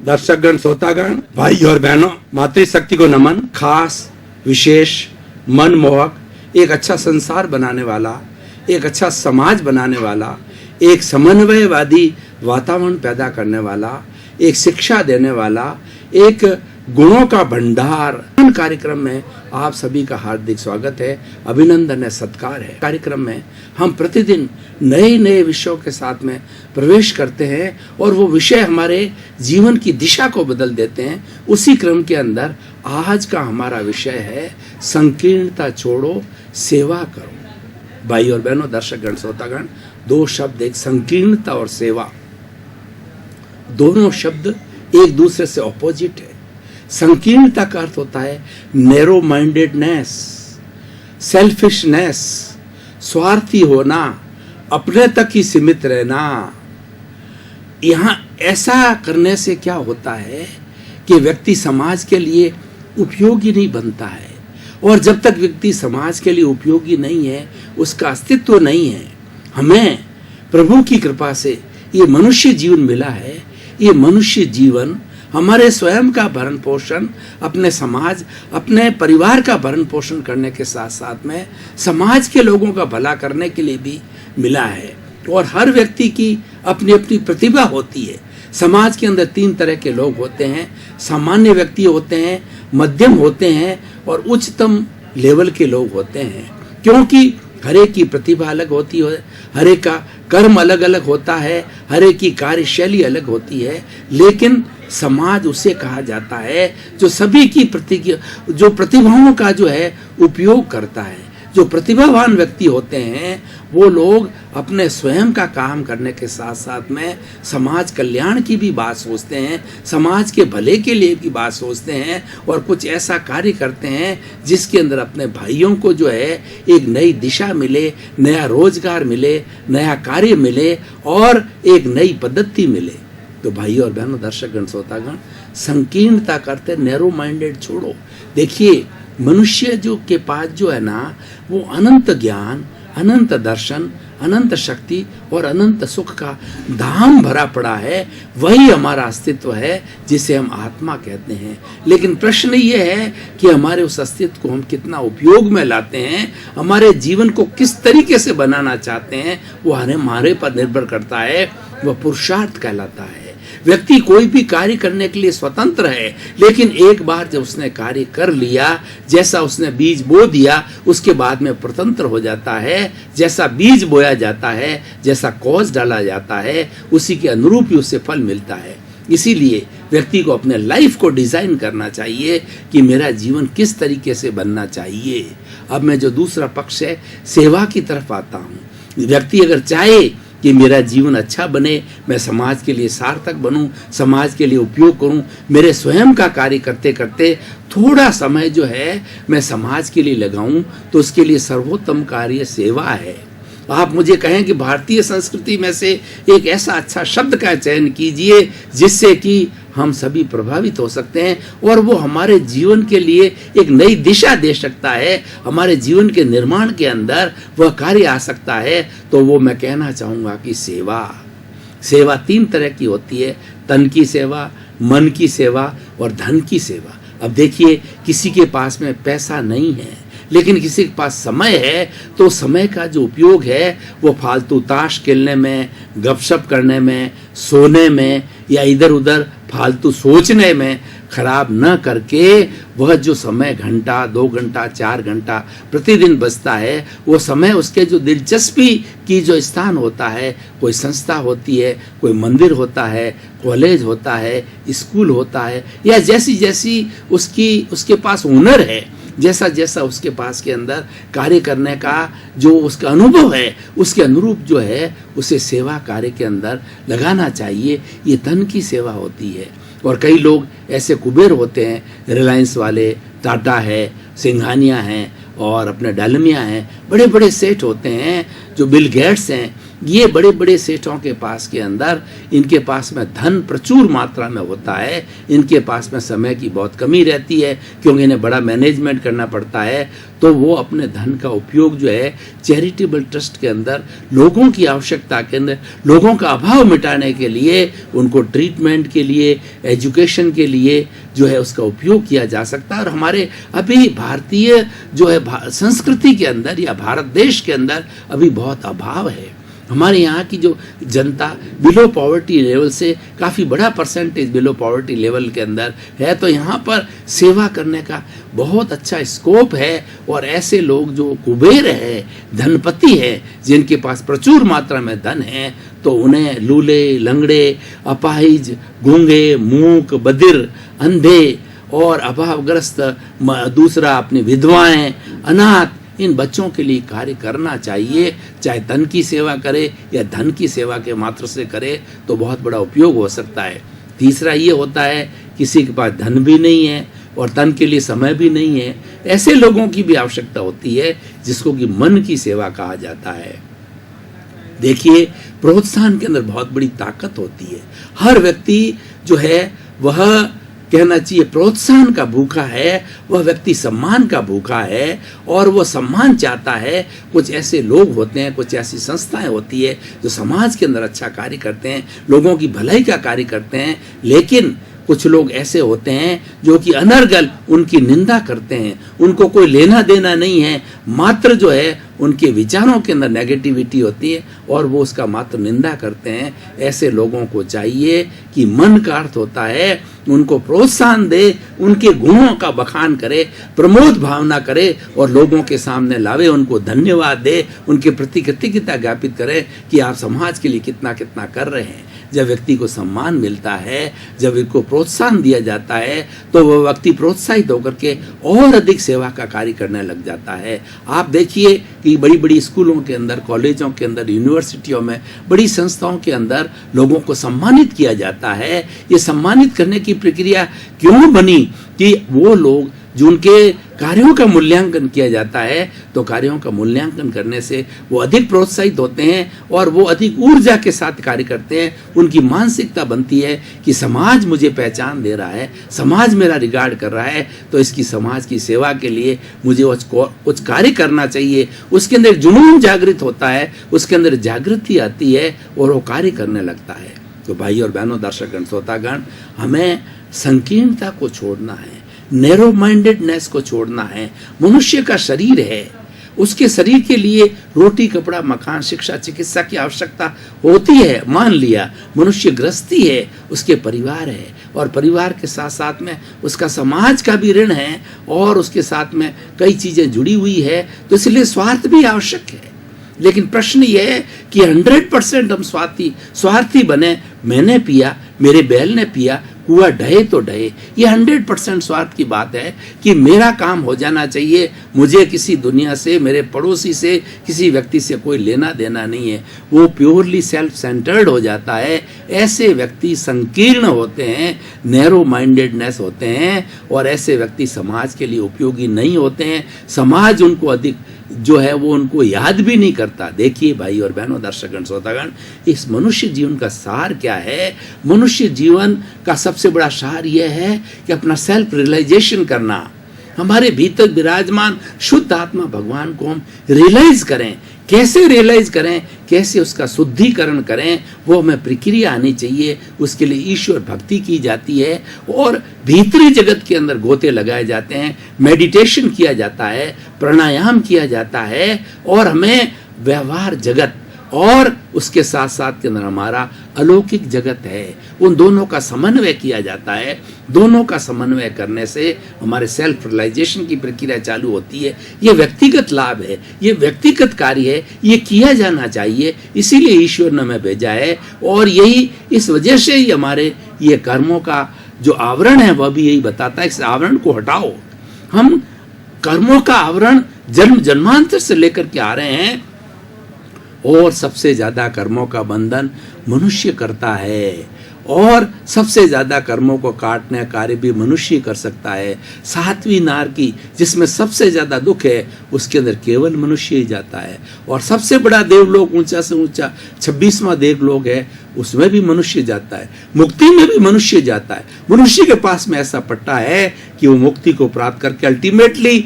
दर्शकगण, श्रोतागण, भाई और बहनों, मातृशक्ति को नमन। खास, विशेष, मनमोहक, एक अच्छा संसार बनाने वाला, एक अच्छा समाज बनाने वाला, एक समन्वयवादी वातावरण पैदा करने वाला, एक शिक्षा देने वाला, एक गुणों का भंडार कार्यक्रम में आप सभी का हार्दिक स्वागत है, अभिनंदन है, सत्कार है। कार्यक्रम में हम प्रतिदिन नए नए विषयों के साथ में प्रवेश करते हैं और वो विषय हमारे जीवन की दिशा को बदल देते हैं। उसी क्रम के अंदर आज का हमारा विषय है संकीर्णता छोड़ो, सेवा करो। भाई और बहनों, दर्शकगण, श्रोतागण, दो शब्द, एक संकीर्णता और सेवा, दोनों शब्द एक दूसरे से ऑपोजिट है। संकीर्णता का अर्थ होता है नैरो माइंडेडनेस, सेल्फिशनेस, स्वार्थी होना, अपने तक ही सीमित रहना। यहाँ ऐसा करने से क्या होता है कि व्यक्ति समाज के लिए उपयोगी नहीं बनता है, और जब तक व्यक्ति समाज के लिए उपयोगी नहीं है, उसका अस्तित्व नहीं है। हमें प्रभु की कृपा से ये मनुष्य जीवन मिला है। ये मनुष्य जीवन हमारे स्वयं का भरण पोषण, अपने समाज, अपने परिवार का भरण पोषण करने के साथ साथ में समाज के लोगों का भला करने के लिए भी मिला है। और हर व्यक्ति की अपनी अपनी प्रतिभा होती है। समाज के अंदर तीन तरह के लोग होते हैं। सामान्य व्यक्ति होते हैं, मध्यम होते हैं और उच्चतम लेवल के लोग होते हैं। क्योंकि हर एक की प्रतिभा अलग होती है, हर एक का कर्म अलग अलग होता है, हर एक की कार्यशैली अलग होती है। लेकिन समाज उसे कहा जाता है जो सभी की जो प्रतिभाओं का जो है उपयोग करता है। जो प्रतिभावान व्यक्ति होते हैं वो लोग अपने स्वयं का काम करने के साथ साथ में समाज कल्याण की भी बात सोचते हैं, समाज के भले के लिए भी बात सोचते हैं और कुछ ऐसा कार्य करते हैं जिसके अंदर अपने भाइयों को जो है एक नई दिशा मिले, नया रोजगार मिले, नया कार्य मिले और एक नई पद्धति मिले। तो भाई और बहनों, दर्शकगण, श्रोतागण, संकीर्णता करते नैरो माइंडेड छोड़ो। देखिए, मनुष्य जो के पास जो है ना, वो अनंत ज्ञान, अनंत दर्शन, अनंत शक्ति और अनंत सुख का धाम भरा पड़ा है। वही हमारा अस्तित्व है जिसे हम आत्मा कहते हैं। लेकिन प्रश्न ये है कि हमारे उस अस्तित्व को हम कितना उपयोग में लाते हैं, हमारे जीवन को किस तरीके से बनाना चाहते हैं, वो हमारे पर निर्भर करता है। वह पुरुषार्थ कहलाता है। व्यक्ति कोई भी कार्य करने के लिए स्वतंत्र है, लेकिन एक बार जब उसने कार्य कर लिया, जैसा उसने बीज बो दिया, उसके बाद में स्वतंत्र हो जाता है। जैसा बीज बोया जाता है, जैसा कौज डाला जाता है, उसी के अनुरूप ही उसे फल मिलता है। इसीलिए व्यक्ति को अपने लाइफ को डिजाइन करना चाहिए कि मेरा जीवन किस तरीके से बनना चाहिए। अब मैं जो दूसरा पक्ष है, सेवा की तरफ आता हूँ। व्यक्ति अगर चाहे कि मेरा जीवन अच्छा बने, मैं समाज के लिए सार्थक बनूं, समाज के लिए उपयोग करूं, मेरे स्वयं का कार्य करते करते थोड़ा समय जो है मैं समाज के लिए लगाऊं, तो उसके लिए सर्वोत्तम कार्य सेवा है। आप मुझे कहें कि भारतीय संस्कृति में से एक ऐसा अच्छा शब्द का चयन कीजिए जिससे कि हम सभी प्रभावित हो सकते हैं और वो हमारे जीवन के लिए एक नई दिशा दे सकता है, हमारे जीवन के निर्माण के अंदर वह कार्य आ सकता है। तो वो मैं कहना चाहूँगा कि सेवा। सेवा तीन तरह की होती है, तन की सेवा, मन की सेवा और धन की सेवा। अब देखिए, किसी के पास में पैसा नहीं है लेकिन किसी के पास समय है, तो समय का जो उपयोग है वो फालतू ताश खेलने में, गपशप करने में, सोने में या इधर उधर फालतू सोचने में खराब न करके वह जो समय घंटा, 2 घंटा, 4 घंटा प्रतिदिन बचता है, वो समय उसके जो दिलचस्पी की जो स्थान होता है, कोई संस्था होती है, कोई मंदिर होता है, कॉलेज होता है, स्कूल होता है, या जैसी जैसी उसके पास हुनर है, जैसा जैसा उसके पास के अंदर कार्य करने का जो उसका अनुभव है, उसके अनुरूप जो है उसे सेवा कार्य के अंदर लगाना चाहिए। ये धन की सेवा होती है। और कई लोग ऐसे कुबेर होते हैं, रिलायंस वाले, टाटा है, सिंघानिया हैं और अपने डालमिया हैं, बड़े बड़े सेठ होते हैं जो बिल गेट्स हैं, ये बड़े बड़े सेठों के पास के अंदर इनके पास में धन प्रचुर मात्रा में होता है, इनके पास में समय की बहुत कमी रहती है क्योंकि इन्हें बड़ा मैनेजमेंट करना पड़ता है, तो वो अपने धन का उपयोग जो है चैरिटेबल ट्रस्ट के अंदर लोगों की आवश्यकता के अंदर, लोगों का अभाव मिटाने के लिए, उनको ट्रीटमेंट के लिए, एजुकेशन के लिए जो है उसका उपयोग किया जा सकता है। और हमारे अभी भारतीय जो है संस्कृति के अंदर या भारत देश के अंदर अभी बहुत अभाव है। हमारे यहाँ की जो जनता बिलो पॉवर्टी लेवल से काफ़ी बड़ा परसेंटेज बिलो पॉवर्टी लेवल के अंदर है, तो यहाँ पर सेवा करने का बहुत अच्छा स्कोप है। और ऐसे लोग जो कुबेर है, धनपति है, जिनके पास प्रचुर मात्रा में धन है, तो उन्हें लूले, लंगड़े, अपाहिज, गूंगे, मूक, बधिर, अंधे और अभावग्रस्त, दूसरा अपनी विधवाएं, अनाथ, इन बच्चों के लिए कार्य करना चाहिए। चाहे धन की सेवा करे या धन की सेवा के मात्र से करे तो बहुत बड़ा उपयोग हो सकता है। तीसरा ये होता है किसी के पास धन भी नहीं है और धन के लिए समय भी नहीं है, ऐसे लोगों की भी आवश्यकता होती है जिसको कि मन की सेवा कहा जाता है। देखिए, प्रोत्साहन के अंदर बहुत बड़ी ताकत होती है। हर व्यक्ति जो है वह कहना चाहिए प्रोत्साहन का भूखा है, वह व्यक्ति सम्मान का भूखा है और वह सम्मान चाहता है। कुछ ऐसे लोग होते हैं, कुछ ऐसी संस्थाएं होती है जो समाज के अंदर अच्छा कार्य करते हैं, लोगों की भलाई का कार्य करते हैं, लेकिन कुछ लोग ऐसे होते हैं जो कि अनर्गल उनकी निंदा करते हैं, उनको कोई लेना देना नहीं है, मात्र जो है उनके विचारों के अंदर नेगेटिविटी होती है और वो उसका मात्र निंदा करते हैं। ऐसे लोगों को चाहिए कि मन का अर्थ होता है उनको प्रोत्साहन दे, उनके गुणों का बखान करे, प्रमोद भावना करे और लोगों के सामने लावे, उनको धन्यवाद दे, उनके प्रति कृतज्ञता ज्ञापित करे कि आप समाज के लिए कितना कितना कर रहे हैं। जब व्यक्ति को सम्मान मिलता है, जब इनको प्रोत्साहन दिया जाता है, तो वह व्यक्ति प्रोत्साहित होकर के और अधिक सेवा का कार्य करने लग जाता है। आप देखिए कि बड़ी बड़ी स्कूलों के अंदर, कॉलेजों के अंदर, यूनिवर्सिटियों में, बड़ी संस्थाओं के अंदर लोगों को सम्मानित किया जाता है। ये सम्मानित करने की प्रक्रिया क्यों बनी कि वो लोग जिनके कार्यों का मूल्यांकन किया जाता है, तो कार्यों का मूल्यांकन करने से वो अधिक प्रोत्साहित होते हैं और वो अधिक ऊर्जा के साथ कार्य करते हैं। उनकी मानसिकता बनती है कि समाज मुझे पहचान दे रहा है, समाज मेरा रिगार्ड कर रहा है, तो इसकी समाज की सेवा के लिए मुझे कुछ कार्य करना चाहिए। उसके अंदर जुनून जागृत होता है, उसके अंदर जागृति आती है और वो कार्य करने लगता है। तो भाई और बहनों, दर्शकगण, श्रोतागण, हमें संकीर्णता को छोड़ना है, नैरो माइंडेडनेस को छोड़ना है। मनुष्य का शरीर है, उसके शरीर के लिए रोटी, कपड़ा, मकान, शिक्षा, चिकित्सा की आवश्यकता होती है, मान लिया। मनुष्य गृहस्थी है, उसके परिवार है और परिवार के साथ साथ में उसका समाज का भी ऋण है और उसके साथ में कई चीजें जुड़ी हुई है, तो इसलिए स्वार्थ भी आवश्यक है। लेकिन प्रश्न यह है कि 100% हम स्वार्थी बने, मैंने पिया, मेरे बैल ने पिया, कुआ ढहे तो ढहे, ये 100% स्वार्थ की बात है कि मेरा काम हो जाना चाहिए, मुझे किसी दुनिया से, मेरे पड़ोसी से, किसी व्यक्ति से कोई लेना देना नहीं है। वो प्योरली सेल्फ सेंटर्ड हो जाता है। ऐसे व्यक्ति संकीर्ण होते हैं, नैरो माइंडेडनेस होते हैं और ऐसे व्यक्ति समाज के लिए उपयोगी नहीं होते हैं। समाज उनको अधिक जो है वो उनको याद भी नहीं करता। देखिए भाई और बहनों, दर्शकगण, श्रोतागण, इस मनुष्य जीवन का सार क्या है? मनुष्य जीवन का सबसे बड़ा सार यह है कि अपना सेल्फ रियलाइजेशन करना। हमारे भीतर विराजमान शुद्ध आत्मा भगवान को हम रियलाइज करें। कैसे रियलाइज करें, कैसे उसका शुद्धिकरण करें, वो हमें प्रक्रिया आनी चाहिए। उसके लिए ईश्वर भक्ति की जाती है और भीतरी जगत के अंदर गोते लगाए जाते हैं, मेडिटेशन किया जाता है, प्राणायाम किया जाता है और हमें व्यवहार जगत और उसके साथ साथ के अंदर हमारा अलौकिक जगत है, उन दोनों का समन्वय किया जाता है। दोनों का समन्वय करने से हमारे सेल्फ रियलाइजेशन की प्रक्रिया चालू होती है। ये व्यक्तिगत लाभ है, ये व्यक्तिगत कार्य है, ये किया जाना चाहिए। इसीलिए ईश्वर ने हमें भेजा है और यही इस वजह से ही हमारे ये कर्मों का जो आवरण है वह भी यही बताता है, इस आवरण को हटाओ। हम कर्मों का आवरण जन्म जन्मांतर से लेकर के आ रहे हैं और सबसे ज्यादा कर्मों का बंधन मनुष्य करता है और सबसे ज्यादा कर्मों को काटने का कार्य भी मनुष्य कर सकता है। सातवीं नार की जिसमें सबसे ज्यादा दुख है उसके अंदर केवल मनुष्य ही जाता है। और सबसे बड़ा देवलोक ऊंचा से ऊंचा 26वां देवलोक है, उसमें भी मनुष्य जाता है। मुक्ति में भी मनुष्य जाता है। मनुष्य के पास में ऐसा पट्टा है कि वो मुक्ति को प्राप्त करके ultimately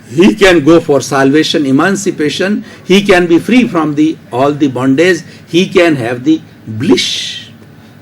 he can go for salvation, emancipation, he can be free from all the bondage, he can have the bliss।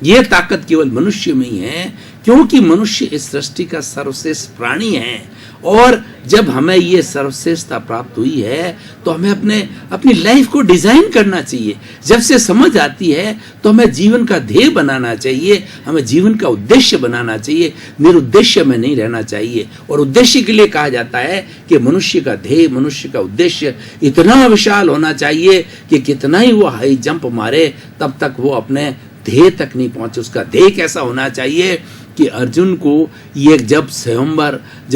ये ताकत केवल मनुष्य में ही है, क्योंकि मनुष्य इस सृष्टि का सर्वश्रेष्ठ प्राणी है। और जब हमें ये सर्वश्रेष्ठता प्राप्त हुई है तो हमें अपनी लाइफ को डिजाइन करना चाहिए। जब से समझ आती है तो हमें जीवन का ध्येय बनाना चाहिए, हमें जीवन का उद्देश्य बनाना चाहिए, निरुद्देश्य में नहीं रहना चाहिए। और उद्देश्य के लिए कहा जाता है कि मनुष्य का ध्येय, मनुष्य का उद्देश्य इतना विशाल होना चाहिए कि कितना ही वो हाई जंप मारे तब तक वो अपने ध्येय तक नहीं पहुंचे। उसका ध्येय कैसा होना चाहिए कि अर्जुन को ये जब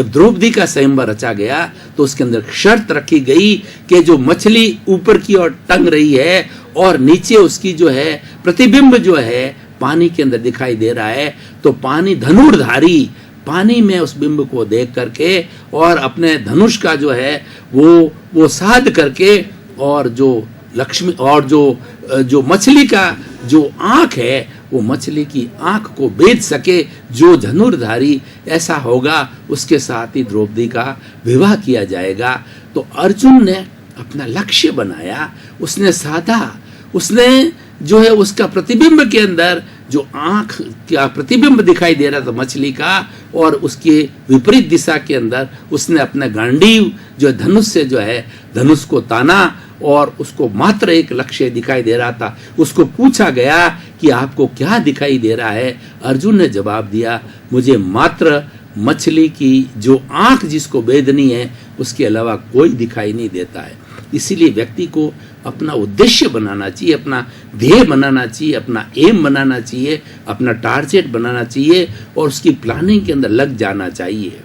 द्रौपदी का स्वयंवर रचा गया तो उसके अंदर शर्त रखी गई कि जो मछली ऊपर की ओर टंग रही है और नीचे उसकी जो है प्रतिबिंब जो है पानी के अंदर दिखाई दे रहा है, तो पानी धनुर्धारी पानी में उस बिंब को देख करके और अपने धनुष का जो है वो साध करके और जो लक्ष्मी और जो मछली का जो आंख है वो मछली की आंख को बेच सके, जो धनुर्धारी ऐसा होगा उसके साथ ही द्रौपदी का विवाह किया जाएगा। तो अर्जुन ने अपना लक्ष्य बनाया, उसने साधा, उसने जो है उसका प्रतिबिंब के अंदर जो आंख का प्रतिबिंब दिखाई दे रहा था मछली का, और उसके विपरीत दिशा के अंदर उसने अपना गांडीव जो धनुष से जो है धनुष को ताना और उसको मात्र एक लक्ष्य दिखाई दे रहा था। उसको पूछा गया कि आपको क्या दिखाई दे रहा है? अर्जुन ने जवाब दिया, मुझे मात्र मछली की जो आंख जिसको भेदनी है उसके अलावा कोई दिखाई नहीं देता है। इसीलिए व्यक्ति को अपना उद्देश्य बनाना चाहिए, अपना ध्येय बनाना चाहिए, अपना एम बनाना चाहिए, अपना टारगेट बनाना चाहिए और उसकी प्लानिंग के अंदर लग जाना चाहिए।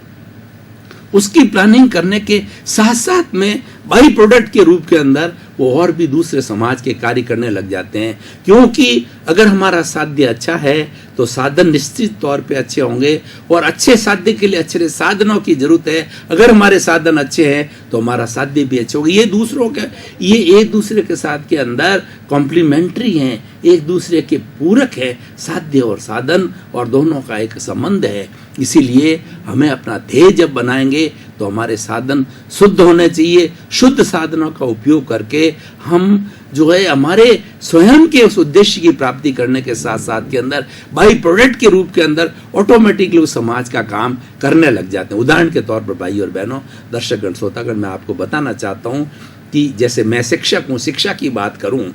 उसकी प्लानिंग करने के साथ साथ में बाई प्रोडक्ट के रूप के अंदर वो और भी दूसरे समाज के कार्य करने लग जाते हैं, क्योंकि अगर हमारा साध्य अच्छा है तो साधन निश्चित तौर पे अच्छे होंगे और अच्छे साध्य के लिए अच्छे साधनों की जरूरत है। अगर हमारे साधन अच्छे हैं तो हमारा साध्य भी अच्छे होगा। ये एक दूसरे के साथ के अंदर कॉम्प्लीमेंट्री हैं, एक दूसरे के पूरक है साध्य और साधन, और दोनों का एक संबंध है। इसीलिए हमें अपना ध्येय जब बनाएंगे तो हमारे साधन शुद्ध होने चाहिए। शुद्ध साधनों का उपयोग करके हम जो है हमारे स्वयं के उस उद्देश्य की प्राप्ति करने के साथ साथ के अंदर बाई प्रोडक्ट के रूप के अंदर ऑटोमेटिकली उस समाज का काम करने लग जाते हैं। उदाहरण के तौर पर भाई और बहनों, दर्शकगण, श्रोतागण, मैं आपको बताना चाहता हूँ कि जैसे मैं शिक्षक हूँ, शिक्षा की बात करूँ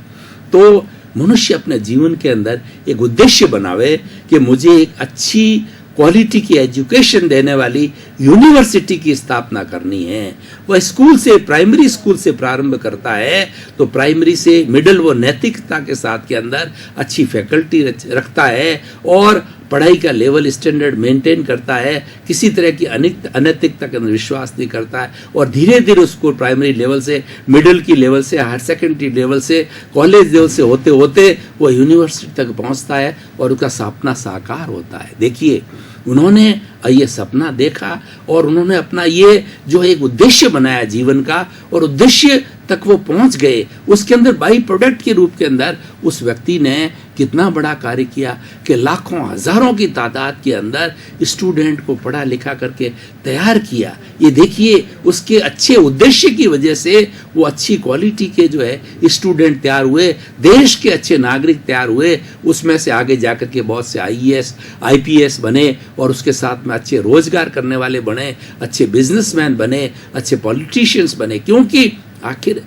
तो मनुष्य अपने जीवन के अंदर एक उद्देश्य बनावे कि मुझे एक अच्छी क्वालिटी की एजुकेशन देने वाली यूनिवर्सिटी की स्थापना करनी है। वह स्कूल से, प्राइमरी स्कूल से प्रारंभ करता है, तो प्राइमरी से मिडिल वो नैतिकता के साथ के अंदर अच्छी फैकल्टी रखता है और पढ़ाई का लेवल स्टैंडर्ड मेंटेन करता है, किसी तरह की अनैतिकता के अंदर विश्वास नहीं करता है, और धीरे धीरे उसको प्राइमरी लेवल से, मिडिल की लेवल से, हायर सेकेंडरी लेवल से, कॉलेज लेवल से होते होते वो यूनिवर्सिटी तक पहुंचता है और उसका सपना साकार होता है। देखिए, उन्होंने ये सपना देखा और उन्होंने अपना ये जो एक उद्देश्य बनाया जीवन का, और उद्देश्य तक वो पहुंच गए। उसके अंदर बाई प्रोडक्ट के रूप के अंदर उस व्यक्ति ने कितना बड़ा कार्य किया कि लाखों हजारों की तादाद के अंदर स्टूडेंट को पढ़ा लिखा करके तैयार किया। ये देखिए, उसके अच्छे उद्देश्य की वजह से वो अच्छी क्वालिटी के जो है स्टूडेंट तैयार हुए, देश के अच्छे नागरिक तैयार हुए, उसमें से आगे जाकर के बहुत से IAS IPS बने और उसके साथ में अच्छे रोजगार करने वाले बने, अच्छे बिजनेसमैन बने, अच्छे पॉलिटिशियंस बने। क्योंकि आखिर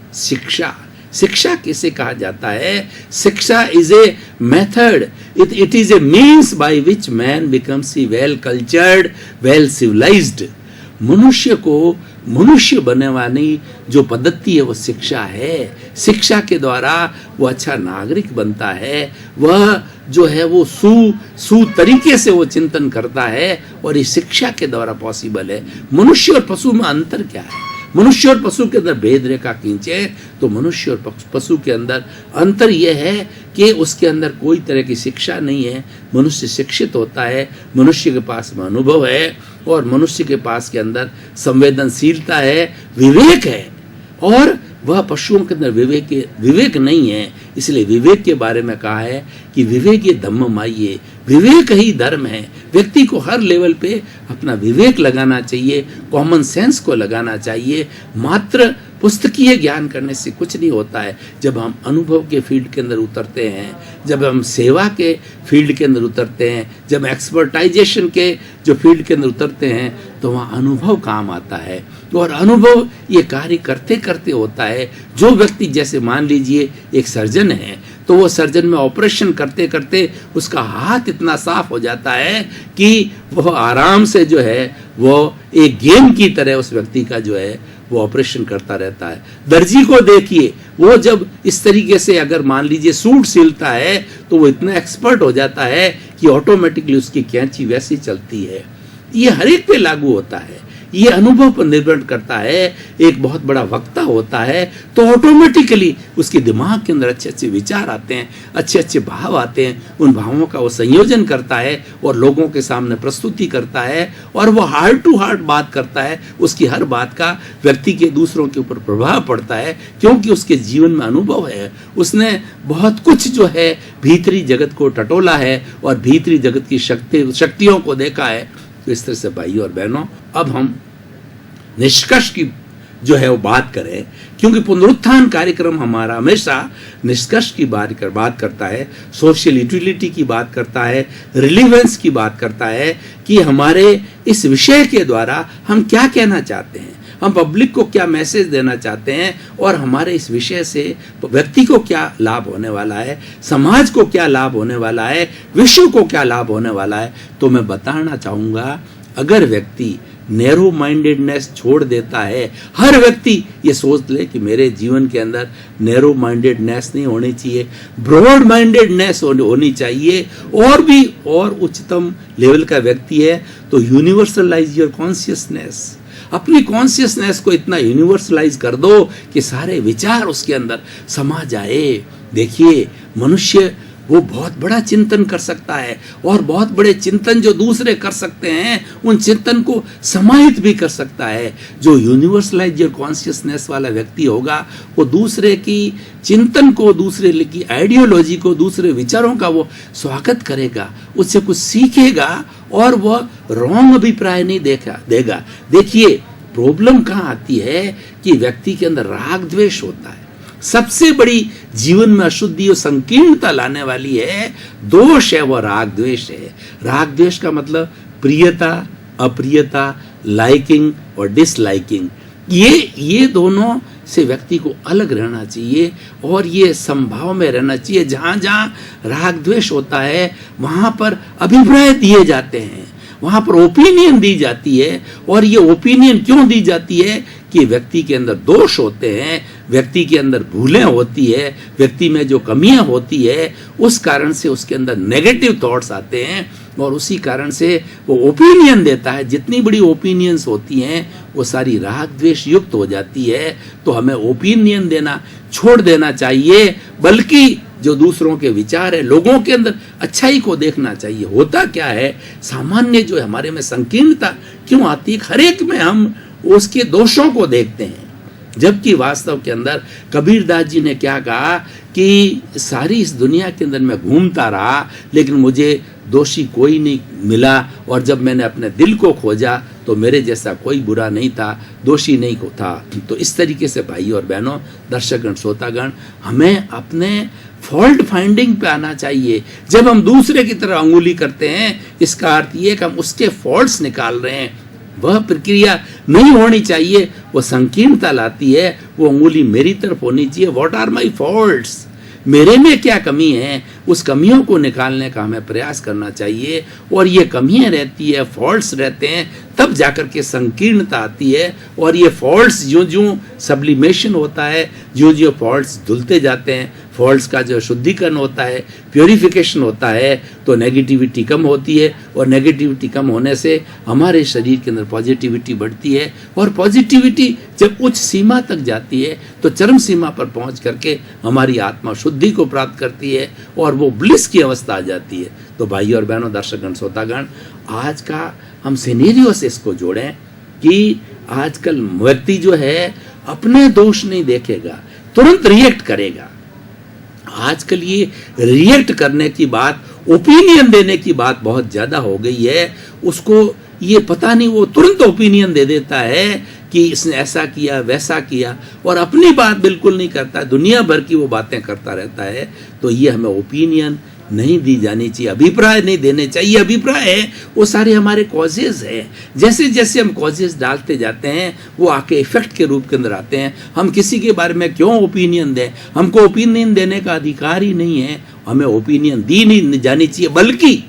शिक्षा किसे कहा जाता है? शिक्षा is a method, it is a means by which man becomes a well cultured, well civilised. मनुष्य को मनुष्य बनने वाली जो पद्धति है वो शिक्षा है। शिक्षा के द्वारा वो अच्छा नागरिक बनता है, वह जो है वो सु तरीके से वो चिंतन करता है, और ये शिक्षा के द्वारा पॉसिबल है। मनुष्य और पशु में अंतर क्या है? मनुष्य और पशु के अंदर भेद रेखा खींचे तो मनुष्य और पशु के अंदर अंतर यह है कि उसके अंदर कोई तरह की शिक्षा नहीं है। मनुष्य शिक्षित होता है, मनुष्य के पास में अनुभव है और मनुष्य के पास के अंदर संवेदनशीलता है, विवेक है, और वह पशुओं के अंदर विवेक नहीं है। इसलिए विवेक के बारे में कहा है कि विवेक ये धम्ममाइये, विवेक ही धर्म है। व्यक्ति को हर लेवल पे अपना विवेक लगाना चाहिए, कॉमन सेंस को लगाना चाहिए। मात्र पुस्तकीय ज्ञान करने से कुछ नहीं होता है। जब हम अनुभव के फील्ड के अंदर उतरते हैं, जब हम सेवा के फील्ड के अंदर उतरते हैं, जब एक्सपर्टाइजेशन के जो फील्ड के अंदर उतरते हैं, तो वहाँ अनुभव काम आता है। और अनुभव ये कार्य करते करते होता है। जो व्यक्ति, जैसे मान लीजिए एक सर्जन है, तो वो सर्जन में ऑपरेशन करते करते उसका हाथ इतना साफ हो जाता है कि वह आराम से जो है वो एक गेम की तरह उस व्यक्ति का जो है वो ऑपरेशन करता रहता है। दर्जी को देखिए, वो जब इस तरीके से अगर मान लीजिए सूट सिलता है, तो वो इतना एक्सपर्ट हो जाता है कि ऑटोमेटिकली उसकी कैंची वैसी चलती है। ये हर एक पे लागू होता है, ये अनुभव पर निर्भर करता है। एक बहुत बड़ा वक्ता होता है तो ऑटोमेटिकली उसके दिमाग के अंदर अच्छे अच्छे विचार आते हैं, अच्छे अच्छे भाव आते हैं। उन भावों का वो संयोजन करता है और लोगों के सामने प्रस्तुति करता है, और वो हार्ट टू हार्ट बात करता है। उसकी हर बात का व्यक्ति के दूसरों के ऊपर प्रभाव पड़ता है, क्योंकि उसके जीवन में अनुभव है। उसने बहुत कुछ जो है भीतरी जगत को टटोला है और भीतरी जगत की शक्तियों को देखा है। तो इस तरह से भाइयों और बहनों, अब हम निष्कर्ष की जो है वो बात करें, क्योंकि पुनरुत्थान कार्यक्रम हमारा हमेशा निष्कर्ष की बात करता है, सोशल यूटिलिटी की बात करता है, रिलीवेंस की बात करता है कि हमारे इस विषय के द्वारा हम क्या कहना चाहते हैं, हम पब्लिक को क्या मैसेज देना चाहते हैं, और हमारे इस विषय से व्यक्ति को क्या लाभ होने वाला है, समाज को क्या लाभ होने वाला है, विश्व को क्या लाभ होने वाला है। तो मैं बताना चाहूँगा, अगर व्यक्ति नैरो माइंडेडनेस छोड़ देता है, हर व्यक्ति ये सोच ले कि मेरे जीवन के अंदर नैरो माइंडेडनेस नहीं होनी चाहिए, ब्रॉड माइंडेडनेस होनी चाहिए, और उच्चतम लेवल का व्यक्ति है, तो यूनिवर्सलाइज योर कॉन्शियसनेस, अपनी कॉन्शियसनेस को इतना यूनिवर्सलाइज कर दो कि सारे विचार उसके अंदर समा जाए। देखिए, मनुष्य वो बहुत बड़ा चिंतन कर सकता है, और बहुत बड़े चिंतन जो दूसरे कर सकते हैं, उन चिंतन को समाहित भी कर सकता है। जो यूनिवर्सलाइज कॉन्शियसनेस वाला व्यक्ति होगा, वो दूसरे की चिंतन को, दूसरे की आइडियोलॉजी को, दूसरे विचारों का वो स्वागत करेगा, उससे कुछ सीखेगा, और वह रॉन्ग अभिप्राय नहीं देगा। देखिए, प्रॉब्लम कहाँ आती है कि व्यक्ति के अंदर राग द्वेष होता है। सबसे बड़ी जीवन में अशुद्धि और संकीर्णता लाने वाली है, दोष है, वह राग द्वेष है। राग द्वेष का मतलब प्रियता, अप्रियता, लाइकिंग और डिसलाइकिंग, ये दोनों से व्यक्ति को अलग रहना चाहिए, और ये संभाव में रहना चाहिए। जहाँ जहाँ राग द्वेष होता है, वहाँ पर अभिप्राय दिए जाते हैं, वहाँ पर ओपिनियन दी जाती है। और ये ओपिनियन क्यों दी जाती है कि व्यक्ति के अंदर दोष होते हैं, व्यक्ति के अंदर भूलें होती है, व्यक्ति में जो कमियां होती है, उस कारण से उसके अंदर नेगेटिव थॉट्स आते हैं, और उसी कारण से वो ओपिनियन देता है। जितनी बड़ी ओपिनियंस होती हैं, वो सारी राग द्वेष युक्त हो जाती है। तो हमें ओपिनियन देना छोड़ देना चाहिए, बल्कि जो दूसरों के विचार है, लोगों के अंदर अच्छाई को देखना चाहिए। होता क्या है, सामान्य जो हमारे में संकीर्णता क्यों आती है, हर एक में हम उसके दोषों को देखते हैं, जबकि वास्तव के अंदर कबीरदास जी ने क्या कहा कि सारी इस दुनिया के अंदर मैं घूमता रहा, लेकिन मुझे दोषी कोई नहीं मिला, और जब मैंने अपने दिल को खोजा तो मेरे जैसा कोई बुरा नहीं था, दोषी नहीं को था। तो इस तरीके से भाई और बहनों, दर्शकगण, श्रोतागण, हमें अपने फॉल्ट फाइंडिंग पे आना चाहिए। जब हम दूसरे की तरफ अंगुली करते हैं, इसका अर्थ ये कि हम उसके फॉल्ट्स निकाल रहे हैं। वह प्रक्रिया नहीं होनी चाहिए, वो संकीर्णता लाती है। वो अंगुली मेरी तरफ होनी चाहिए, व्हाट आर माई फॉल्ट्स, मेरे में क्या कमी है, उस कमियों को निकालने का हमें प्रयास करना चाहिए। और ये कमियां रहती है, फॉल्ट्स रहते हैं, तब जाकर के संकीर्णता आती है। और ये फॉल्ट्स ज्यों ज्यों सब्लिमेशन होता है, ज्यों ज्यों फॉल्ट्स धुलते जाते हैं, फॉल्ट्स का जो शुद्धिकरण होता है, प्योरिफिकेशन होता है, तो नेगेटिविटी कम होती है। और नेगेटिविटी कम होने से हमारे शरीर के अंदर पॉजिटिविटी बढ़ती है। और पॉजिटिविटी जब उच्च सीमा तक जाती है तो चरम सीमा पर पहुंच करके हमारी आत्मा शुद्धि को प्राप्त करती है और वो ब्लिस की अवस्था आ जाती है। तो भाइयों और बहनों, दर्शकगण, श्रोतागण, आज का हम सिनेरियो से इसको जोड़ें कि आजकल व्यक्ति जो है अपने दोष नहीं देखेगा, तुरंत रिएक्ट करेगा। आजकल ये रिएक्ट करने की बात, ओपिनियन देने की बात बहुत ज्यादा हो गई है। उसको ये पता नहीं, वो तुरंत ओपिनियन दे देता है कि इसने ऐसा किया, वैसा किया, और अपनी बात बिल्कुल नहीं करता, दुनिया भर की वो बातें करता रहता है। तो ये हमें ओपिनियन नहीं दी जानी चाहिए, अभिप्राय नहीं देने चाहिए। अभिप्राय है वो सारे हमारे कॉजेज हैं। जैसे जैसे हम कॉजेज डालते जाते हैं वो आके इफेक्ट के रूप के अंदर आते हैं। हम किसी के बारे में क्यों ओपिनियन दें? हमको ओपिनियन देने का अधिकार ही नहीं है। हमें ओपिनियन दी नहीं जानी चाहिए, बल्कि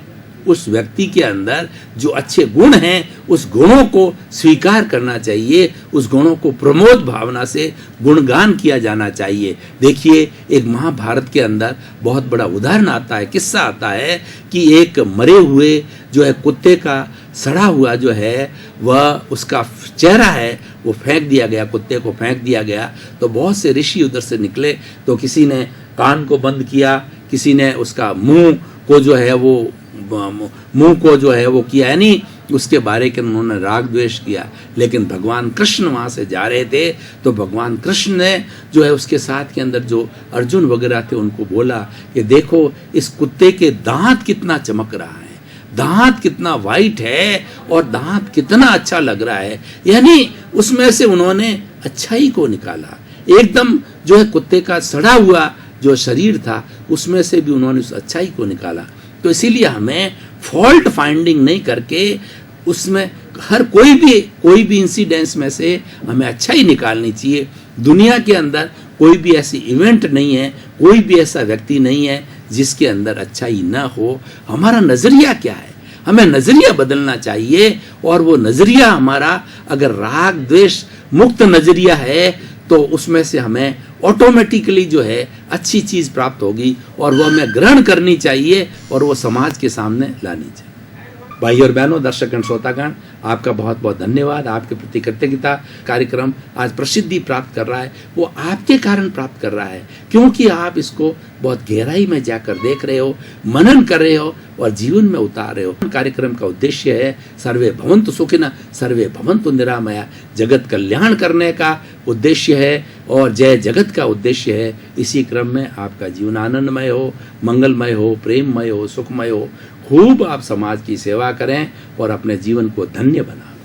उस व्यक्ति के अंदर जो अच्छे गुण हैं उस गुणों को स्वीकार करना चाहिए, उस गुणों को प्रमोद भावना से गुणगान किया जाना चाहिए। देखिए, एक महाभारत के अंदर बहुत बड़ा उदाहरण आता है, किस्सा आता है कि एक मरे हुए जो है कुत्ते का सड़ा हुआ जो है वह उसका चेहरा है वो फेंक दिया गया, कुत्ते को फेंक दिया गया। तो बहुत से ऋषि उधर से निकले, तो किसी ने कान को बंद किया, किसी ने उसका मुंह को जो है वो किया, यानी उसके बारे के उन्होंने राग द्वेष किया। लेकिन भगवान कृष्ण वहां से जा रहे थे, तो भगवान कृष्ण ने जो है उसके साथ के अंदर जो अर्जुन वगैरह थे उनको बोला कि देखो इस कुत्ते के दांत कितना चमक रहा है, दांत कितना वाइट है और दांत कितना अच्छा लग रहा है। यानी उसमें से उन्होंने अच्छाई को निकाला। एकदम जो है कुत्ते का सड़ा हुआ जो शरीर था उसमें से भी उन्होंने उस अच्छाई को निकाला। तो इसीलिए हमें फॉल्ट फाइंडिंग नहीं करके उसमें हर कोई भी इंसिडेंस में से हमें अच्छाई निकालनी चाहिए। दुनिया के अंदर कोई भी ऐसी इवेंट नहीं है, कोई भी ऐसा व्यक्ति नहीं है जिसके अंदर अच्छाई ना हो। हमारा नजरिया क्या है? हमें नजरिया बदलना चाहिए। और वो नजरिया हमारा अगर राग द्वेष मुक्त नजरिया है तो उसमें से हमें ऑटोमेटिकली जो है अच्छी चीज प्राप्त होगी और वो हमें ग्रहण करनी चाहिए और वो समाज के सामने लानी चाहिए। भाई और बहनों, दर्शकगण, श्रोतागण, आपका बहुत बहुत धन्यवाद। आपके प्रति कृतज्ञता। कार्यक्रम आज प्रसिद्धि प्राप्त कर रहा है, वो आपके कारण प्राप्त कर रहा है, क्योंकि आप इसको बहुत गहराई में जाकर देख रहे हो, मनन कर रहे हो और जीवन में उतार रहे हो। कार्यक्रम का उद्देश्य है सर्वे भवन्तु सुखिनः सर्वे भवन्तु निरामया, जगत कल्याण करने का उद्देश्य है और जय जगत का उद्देश्य है। इसी क्रम में आपका जीवन आनंदमय हो, मंगलमय हो, प्रेममय हो, सुखमय हो। खूब आप समाज की सेवा करें और अपने जीवन को धन्य बनाएं।